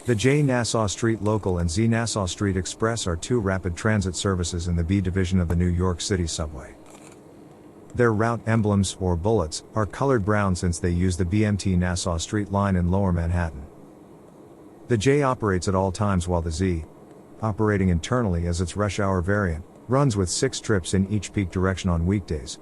The J Nassau Street Local and Z Nassau Street Express are two rapid transit services in the B division of the New York City subway. Their route emblems, or bullets, are colored brown since they use the BMT Nassau Street line in Lower Manhattan. The J operates at all times while the Z, operating internally as its rush hour variant, runs with 6 trips in each peak direction on weekdays.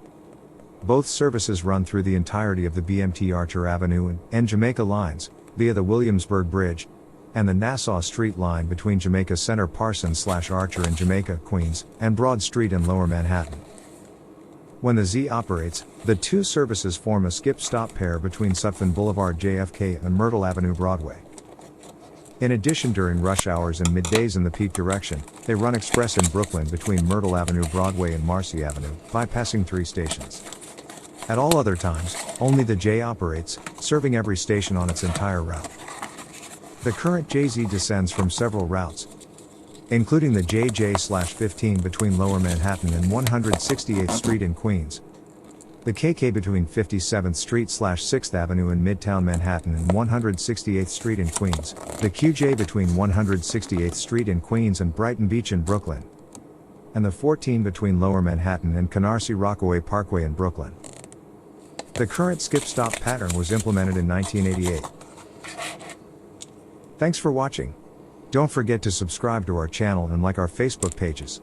Both services run through the entirety of the BMT Archer Avenue and Jamaica lines, via the Williamsburg Bridge, and the Nassau Street line between Jamaica Center Parsons/Archer and Jamaica, Queens, and Broad Street in Lower Manhattan. When the Z operates, the two services form a skip-stop pair between Sutphin Boulevard JFK and Myrtle Avenue Broadway. In addition, during rush hours and middays in the peak direction, they run express in Brooklyn between Myrtle Avenue Broadway and Marcy Avenue, bypassing 3 stations. At all other times, only the J operates, serving every station on its entire route. The current JZ descends from several routes, including the JJ/15 between Lower Manhattan and 168th Street in Queens, the KK between 57th Street/6th Avenue in Midtown Manhattan and 168th Street in Queens, the QJ between 168th Street in Queens and Brighton Beach in Brooklyn, and the 14 between Lower Manhattan and Canarsie Rockaway Parkway in Brooklyn. The current skip-stop pattern was implemented in 1988. Thanks for watching. Don't forget to subscribe to our channel and like our Facebook pages.